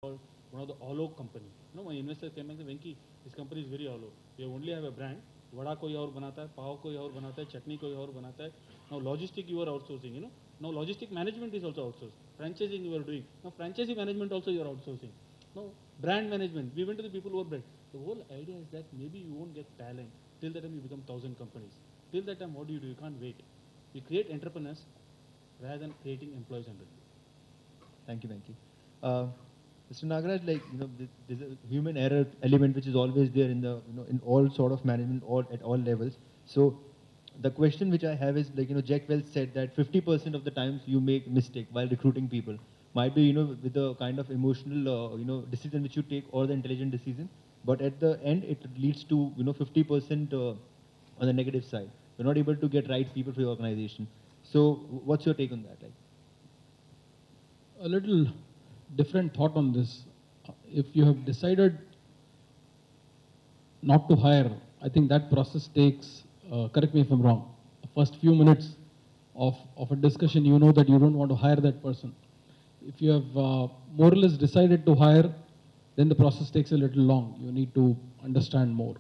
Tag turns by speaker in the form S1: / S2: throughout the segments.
S1: called one of the hollow company. My investor came and said, Venki, this company is very hollow. We only have a brand. Vada koi aur banata hai, pav koi aur banata hai, chutney koi aur banata hai. Now logistic you are outsourcing. Now logistic management is also outsourced. Franchising you are doing. Now franchisee management also you are outsourcing. Now brand management. We went to the people who are brand. The whole idea is that maybe you won't get talent till the time you become 1,000 companies. Till that time, what do? You can't wait. You create entrepreneurs rather than creating employees under you.
S2: Thank you, Venki. Mr. Nagaraj, there's a human error element which is always there in the, in all sort of management, all at all levels. So the question which I have is Jack Welch said that 50% of the times you make mistake while recruiting people. Might be, with the kind of emotional, decision which you take or the intelligent decision. But at the end, it leads to, 50% on the negative side. You're not able to get right people for your organization. So what's your take on that?
S3: A little different thought on this. If you have decided not to hire, I think that process takes, correct me if I'm wrong, first few minutes of a discussion, you know that you don't want to hire that person. If you have more or less decided to hire, then the process takes a little long. You need to understand more.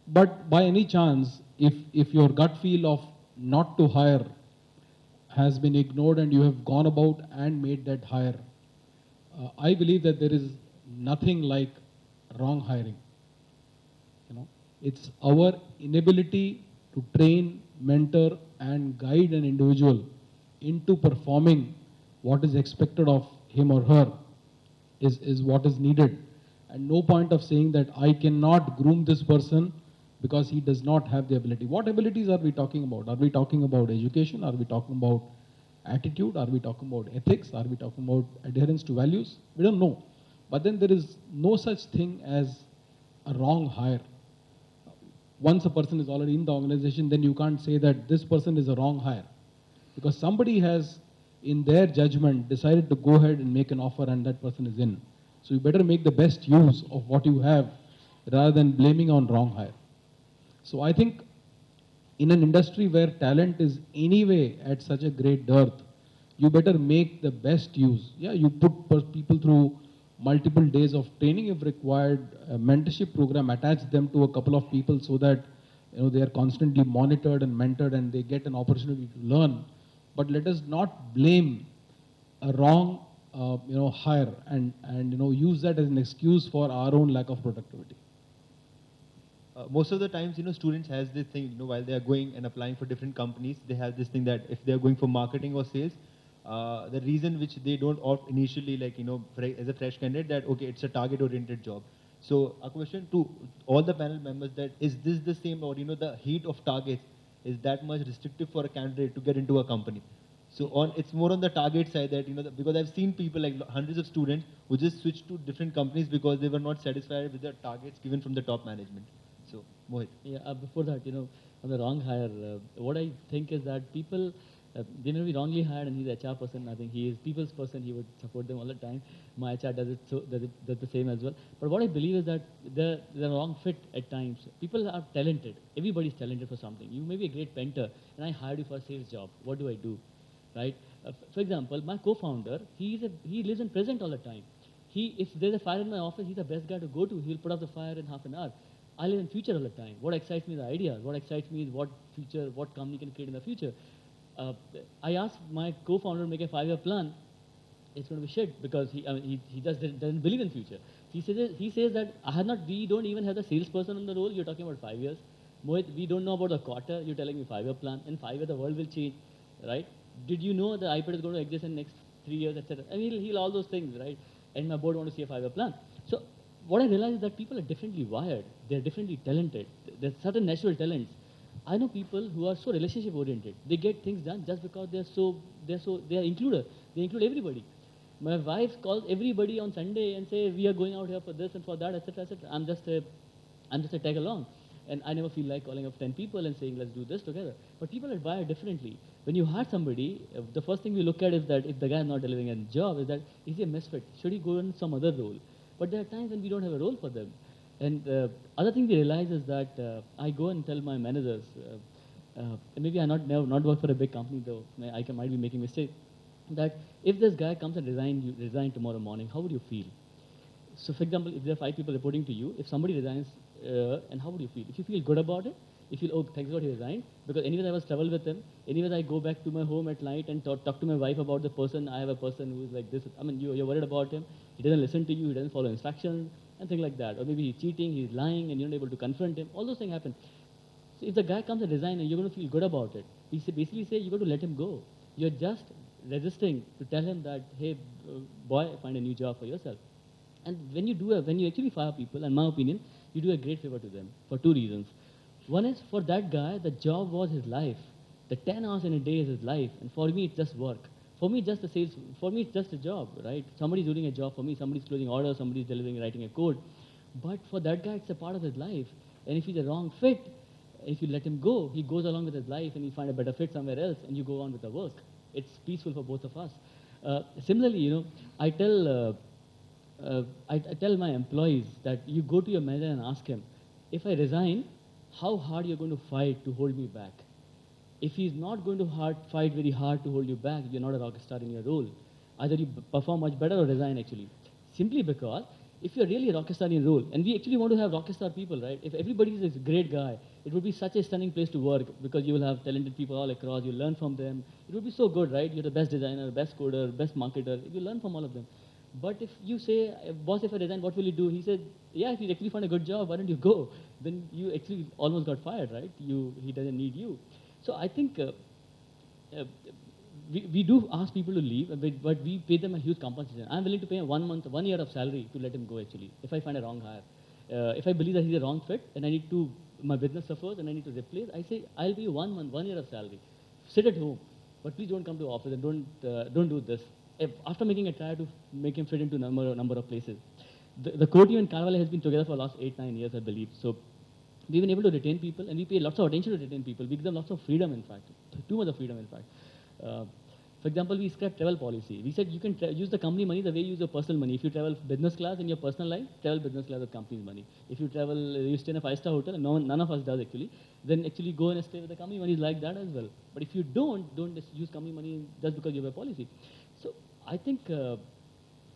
S3: But by any chance, if your gut feel of not to hire has been ignored and you have gone about and made that hire, I believe that there is nothing like wrong hiring. It's our inability to train, mentor, and guide an individual into performing what is expected of him or her is what is needed. And no point of saying that I cannot groom this person because he does not have the ability. What abilities are we talking about? Are we talking about education? Are we talking about attitude? Are we talking about ethics? Are we talking about adherence to values? We don't know. But then there is no such thing as a wrong hire. Once a person is already in the organization, then you can't say that this person is a wrong hire. Because somebody has, in their judgment, decided to go ahead and make an offer and that person is in. So you better make the best use of what you have rather than blaming on wrong hire. So I think in an industry where talent is anyway at such a great dearth, you better make the best use. Yeah, you put people through multiple days of training if required, a mentorship program, attach them to a couple of people so that they are constantly monitored and mentored and they get an opportunity to learn. But let us not blame a wrong hire and use that as an excuse for our own lack of productivity.
S2: Most of the times, students has this thing, while they are going and applying for different companies, they have this thing that if they are going for marketing or sales, the reason which they don't opt initially, as a fresh candidate, that, okay, it's a target-oriented job. So a question to all the panel members that, is this the same, or, the heat of targets is that much restrictive for a candidate to get into a company? So it's more on the target side that, because I've seen people like hundreds of students who just switched to different companies because they were not satisfied with the targets given from the top management. So, Mohit.
S4: Yeah, before that, on the wrong hire, what I think is that people, they may be wrongly hired and he's HR person. I think he is people's person. He would support them all the time. My HR does it, so does the same as well. But what I believe is that they're wrong fit at times. People are talented. Everybody's talented for something. You may be a great painter and I hired you for a sales job. What do I do? Right? For example, my co-founder, he lives in present all the time. If there's a fire in my office, he's the best guy to go to. He'll put out the fire in half an hour. I live in future all the time. What excites me is the ideas. What excites me is what company can create in the future. I asked my co-founder to make a 5-year plan. It's going to be shit because he just doesn't believe in future. He says that we don't even have the salesperson in the role. You're talking about 5 years. Mohit, we don't know about the quarter. You're telling me 5-year plan. In 5 years, the world will change, right? Did you know the iPad is going to exist in the next 3 years, etc.? I mean, he'll all those things, right? And my board want to see a 5-year plan. So what I realize is that people are differently wired. They're differently talented. There's certain natural talents. I know people who are so relationship oriented. They get things done just because they are includer. They include everybody. My wife calls everybody on Sunday and say we are going out here for this and for that, etc., etc. I'm just a tag along, and I never feel like calling up 10 people and saying let's do this together. But people are wired differently. When you hire somebody, the first thing we look at is that if the guy is not delivering a job, is he a misfit? Should he go in some other role? But there are times when we don't have a role for them. And other thing we realize is that I go and tell my managers, maybe I not work for a big company though, might be making mistakes. that if this guy comes and resign tomorrow morning, how would you feel? So, for example, if there are 5 people reporting to you, if somebody resigns, and how would you feel? If you feel good about it, you feel, oh, thanks God he resigned, because anyways I was travel with him, anyways I go back to my home at night and talk to my wife about the person, I have a person who is like this, I mean, you're worried about him, he doesn't listen to you, he doesn't follow instructions, and things like that. Or maybe he's cheating, he's lying, and you're not able to confront him. All those things happen. So if the guy comes and resigns, you're going to feel good about it. Basically say, you're going to let him go. You're just resisting to tell him that, hey, boy, find a new job for yourself. And when you actually fire people, in my opinion, you do a great favor to them for 2 reasons. One is, for that guy, the job was his life. The 10 hours in a day is his life. And for me, it's just work. For me, just for me, it's just a job, right? Somebody's doing a job for me, somebody's closing orders, somebody's delivering, writing a code. But for that guy, it's a part of his life. And if he's a wrong fit, if you let him go, he goes along with his life and he find a better fit somewhere else and you go on with the work. It's peaceful for both of us. Similarly, I tell I tell my employees that you go to your manager and ask him, if I resign, how hard you're going to fight to hold me back? If he's not going to fight very hard to hold you back, you're not a rock star in your role. Either you perform much better or resign actually. Simply because if you're really a rock star in your role, and we actually want to have rock star people, right? If everybody is a great guy, it would be such a stunning place to work because you will have talented people all across, you learn from them. It would be so good, right? You're the best designer, best coder, best marketer. You learn from all of them. But if you say, boss, if I resign, what will you do? He said, yeah, if you actually find a good job, why don't you go? Then you actually almost got fired, right? He doesn't need you. So I think we do ask people to leave, but we pay them a huge compensation. I'm willing to pay 1 year of salary to let him go, actually, if I find a wrong hire. If I believe that he's a wrong fit and my business suffers and I need to replace, I say, I'll pay you 1 year of salary. Sit at home, but please don't come to office and don't do this. After making a try to make him fit into number of places. The core team in Carvalho has been together for the last 8-9 years, I believe. So we've been able to retain people, and we pay lots of attention to retain people. We give them lots of freedom, in fact, too much of freedom, in fact. For example, we scrapped travel policy. We said you can use the company money the way you use your personal money. If you travel business class in your personal life, travel business class with company's money. If you you stay in a 5-star hotel, and none of us does actually, then actually go and stay with the company money like that as well. But if you don't just use company money just because you have a policy. So I think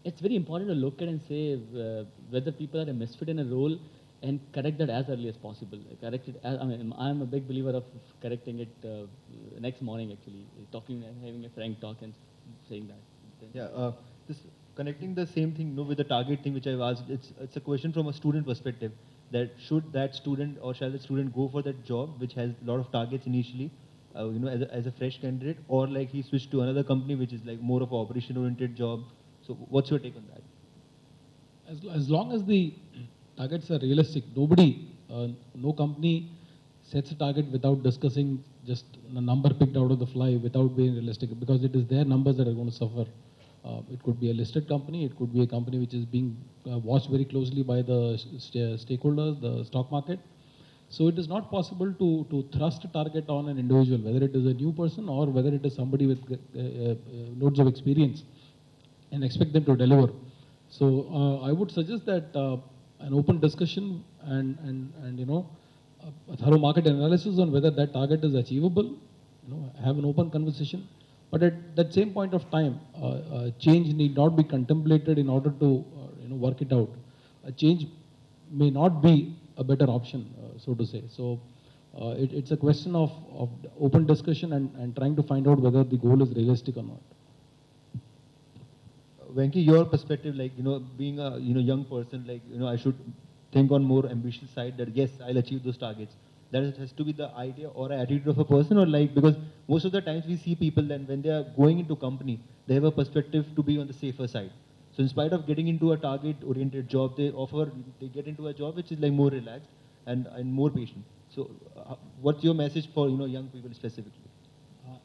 S4: it's very important to look at and say whether people are a misfit in a role and correct that as early as possible. I'm a big believer of correcting it next morning, actually, having a frank talk and saying that.
S2: Yeah, this connecting the same thing with the target thing which I've asked, it's a question from a student perspective, that should that student or shall the student go for that job which has a lot of targets initially, as a fresh candidate, or like he switched to another company which is like more of an operation-oriented job. So what's your take on that?
S3: As long as the targets are realistic, no company sets a target without discussing just a number picked out of the fly without being realistic, because it is their numbers that are going to suffer. It could be a listed company, it could be a company which is being watched very closely by the stakeholders, the stock market. So it is not possible to thrust a target on an individual, whether it is a new person or whether it is somebody with loads of experience, and expect them to deliver. So I would suggest that an open discussion and a thorough market analysis on whether that target is achievable, have an open conversation. But at that same point of time, change need not be contemplated in order to work it out. A change may not be a better option, so to say. So it's a question of open discussion and trying to find out whether the goal is realistic or not.
S2: Venki, your perspective, like, being a, young person, like, I should think on more ambitious side that, yes, I'll achieve those targets. That has to be the idea or attitude of a person, or like, because most of the times we see people then when they are going into company, they have a perspective to be on the safer side. So in spite of getting into a target-oriented job, they get into a job which is like more relaxed and more patient. So what's your message for, young people specifically?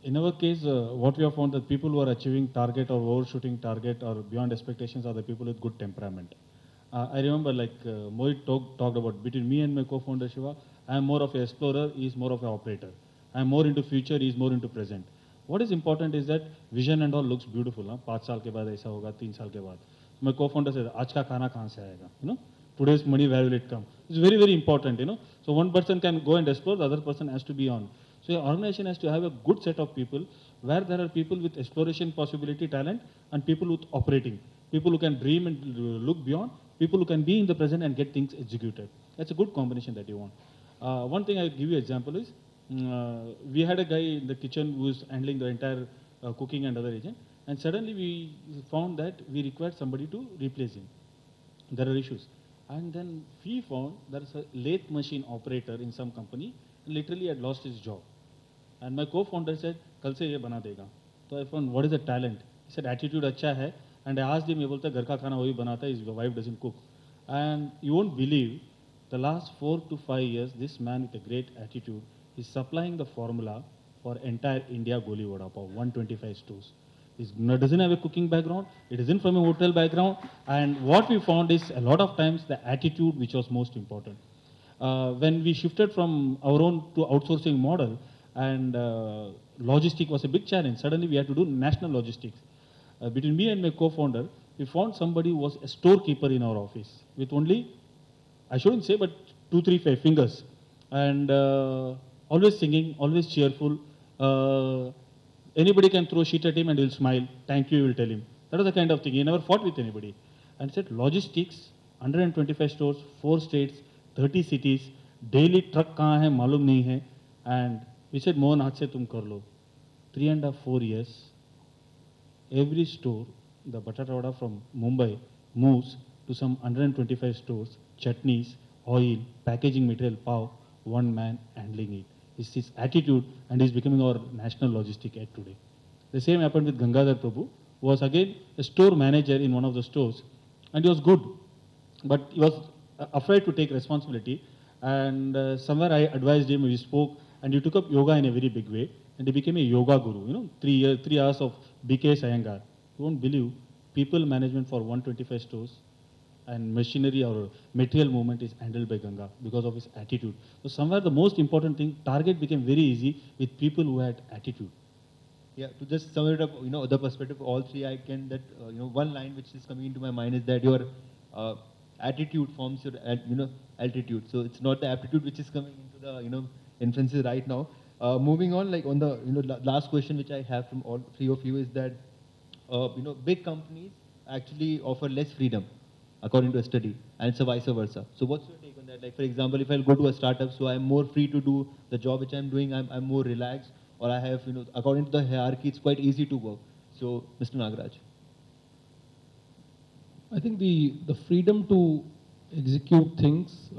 S1: In our case, what we have found that people who are achieving target or overshooting target or beyond expectations are the people with good temperament. I remember, like Mohit talked about, between me and my co-founder Shiva, I am more of an explorer, he is more of an operator. I am more into future, he is more into present. What is important is that vision and all looks beautiful. 5 साल के बाद ऐसा होगा, 3 साल के बाद. My co-founder said, आज का खाना कहाँ से आएगा? Today's money, where will it come? It's very, very important, So one person can go and explore, the other person has to be on. So your organization has to have a good set of people where there are people with exploration possibility, talent, and people with operating, people who can dream and look beyond, people who can be in the present and get things executed. That's a good combination that you want. One thing I'll give you example is, we had a guy in the kitchen who was handling the entire cooking and other agent, and suddenly we found that we required somebody to replace him. There are issues. And then we found there is a lathe machine operator in some company, literally had lost his job. And my co-founder said, कल से ये बना देगा. So I found, what is the talent? He said, attitude अच्छा है. And I asked him, ये बोलता है घर का खाना वही बनाता है, his wife doesn't cook. And you won't believe, the last 4 to 5 years, this man with a great attitude is supplying the formula for entire India Goli Vada Pav, 125 stores. He doesn't have a cooking background, it isn't from a hotel background, and what we found is a lot of times the attitude which was most important. When we shifted from our own to outsourcing model, and logistic was a big challenge, suddenly we had to do national logistics. Between me and my co-founder, we found somebody who was a storekeeper in our office with only, I shouldn't say, but 2, 3, 5 fingers, and always singing, always cheerful. Anybody can throw shit at him and he'll smile. Thank you, he will tell him. That was the kind of thing. He never fought with anybody. And said, logistics, 125 stores, 4 states, 30 cities, daily truck kahan hai, malum nahi hai. And we said, Mohan, hath se tum kar lo. 3.5, 4 years, every store, the batata vada from Mumbai moves to some 125 stores, chutneys, oil, packaging material, pav, one man handling it. It's his attitude, and he's becoming our national logistic head today. The same happened with Gangadhar Prabhu, who was again a store manager in one of the stores, and he was good, but he was afraid to take responsibility. And somewhere I advised him, we spoke, and he took up yoga in a very big way, and he became a yoga guru. You know, 3 hours of BK Iyengar. You won't believe, people management for 125 stores and machinery or material movement is handled by Ganga because of his attitude. So somewhere the most important thing, target became very easy with people who had attitude.
S2: Yeah, to just sum it up, the perspective of all three, I can that, one line which is coming into my mind is that your attitude forms your, altitude. So it's not the aptitude which is coming into the, inferences right now. Moving on, like on the, last question which I have from all three of you is that, big companies actually offer less freedom, according to a study, and it's a vice versa. So what's your take on that? Like, for example, if I'll go to a startup, so I'm more free to do the job which I'm doing, I'm more relaxed, or I have, according to the hierarchy, it's quite easy to work. So, Mr. Nagaraj.
S3: I think the freedom to execute things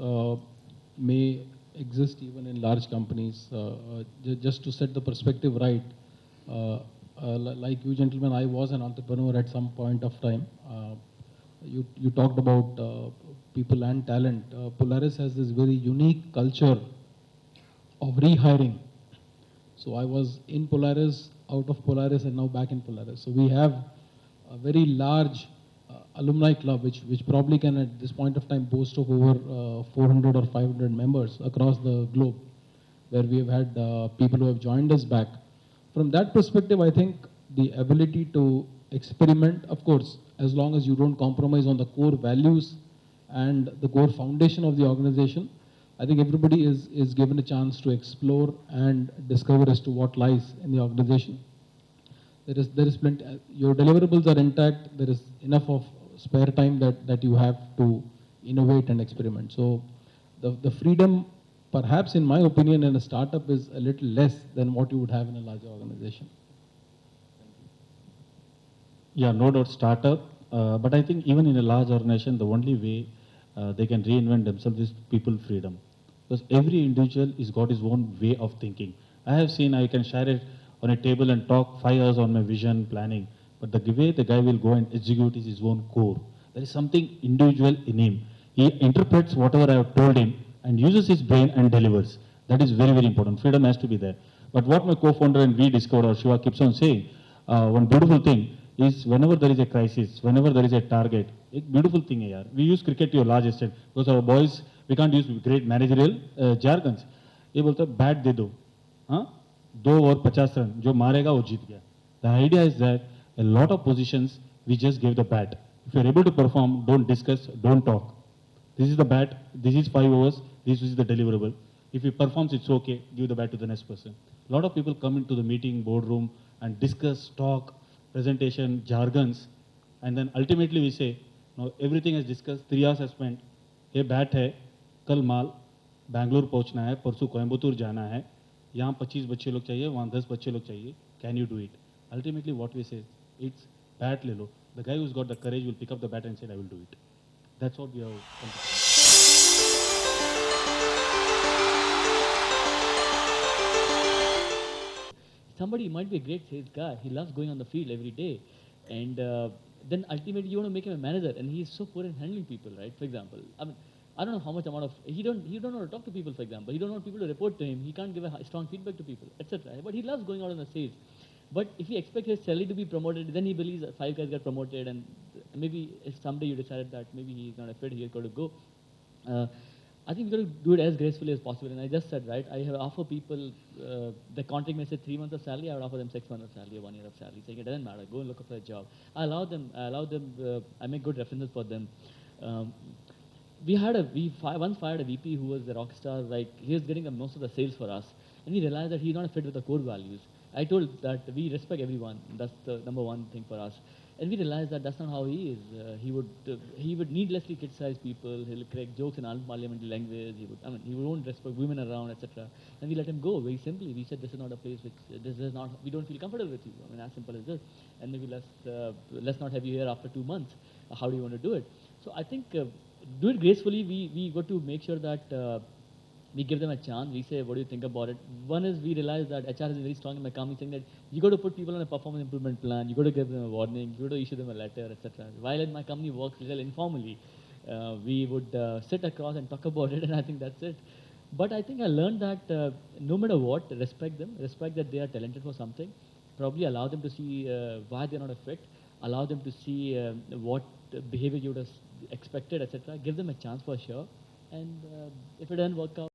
S3: may exist even in large companies. Just to set the perspective right, like you gentlemen, I was an entrepreneur at some point of time. You talked about people and talent. Polaris has this very unique culture of rehiring. So I was in Polaris, out of Polaris, and now back in Polaris. So we have a very large alumni club, which probably can at this point of time boast of over 400 or 500 members across the globe, where we have had people who have joined us back. From that perspective, I think the ability to experiment, of course, as long as you don't compromise on the core values and the core foundation of the organization, I think everybody is given a chance to explore and discover as to what lies in the organization. There is plenty, your deliverables are intact, there is enough of spare time that you have to innovate and experiment. So the freedom, perhaps in my opinion, in a startup is a little less than what you would have in a larger organization.
S1: Yeah, no doubt startup, but I think even in a large organization, the only way they can reinvent themselves is people freedom. Because every individual has got his own way of thinking. I have seen, I can share it on a table and talk 5 hours on my vision planning, but the way the guy will go and execute is his own core. There is something individual in him. He interprets whatever I have told him and uses his brain and delivers. That is very, very important. Freedom has to be there. But what my co-founder and we discovered, or Shiva keeps on saying, one beautiful thing is whenever there is a crisis, whenever there is a target, a beautiful thing है यार. We use cricket to a large extent because our boys, we can't use great managerial jargons. ये बोलता है bat दे दो, हाँ 2 और 50 run, जो मारेगा वो जीत गया. The idea is that a lot of positions we just give the bat. If you are able to perform, don't discuss, don't talk. This is the bat, this is 5 overs, this is the deliverable. If he performs, it's okay, give the bat to the next person. A lot of people come into the meeting, boardroom, and discuss, talk, presentation, jargons, and then ultimately we say, now everything is discussed, 3 hours are spent, ये bat है, कल माल बैंगलोर पहुंचना है, परसों कोयम्बतूर जाना है, यहाँ 25 बच्चे लोग चाहिए, वहाँ 10 बच्चे लोग चाहिए, can you do it? Ultimately what we say, it's bat ले लो. The guy who's got the courage will pick up the bat and say, I will do it. That's what we have come to.
S4: Somebody might be a great sales guy. He loves going on the field every day, and then ultimately you want to make him a manager, and he is so poor in handling people, right? For example, I mean, I don't know how much amount of he don't know how to talk to people. For example, he don't want people to report to him. He can't give a strong feedback to people, etc. But he loves going out on the sales. But if he expects his salary to be promoted, then he believes that 5 guys got promoted, and maybe if someday you decided that maybe he's not afraid, he's got to go. Uh, I think we've got to do it as gracefully as possible. And I just said, right, I have offer people, the contract may say 3 months of salary, I would offer them 6 months of salary or 1 year of salary. Saying it doesn't matter, go and look for a job. I make good references for them. Once fired a VP who was a rock star, like he was getting the most of the sales for us. And we realized that he's not fit with the core values. I told that we respect everyone. That's the number one thing for us. And we realized that that's not how he is. He would needlessly criticize people. He'll crack jokes in unparliamentary language. He won't respect women around, etc. And we let him go very simply. We said this is not a place which we don't feel comfortable with you. I mean, as simple as this. And maybe let's not have you here after 2 months. How do you want to do it? So I think do it gracefully. We got to make sure that. We give them a chance. We say, what do you think about it? One is we realize that HR is very strong in my company, saying that you got to put people on a performance improvement plan. You got to give them a warning. You got to issue them a letter, etc. While in my company works little informally, we would sit across and talk about it, and I think that's it. But I think I learned that no matter what, respect them. Respect that they are talented for something. Probably allow them to see why they're not a fit. Allow them to see what behavior you would have expected, etc. Give them a chance for sure. And if it doesn't work out,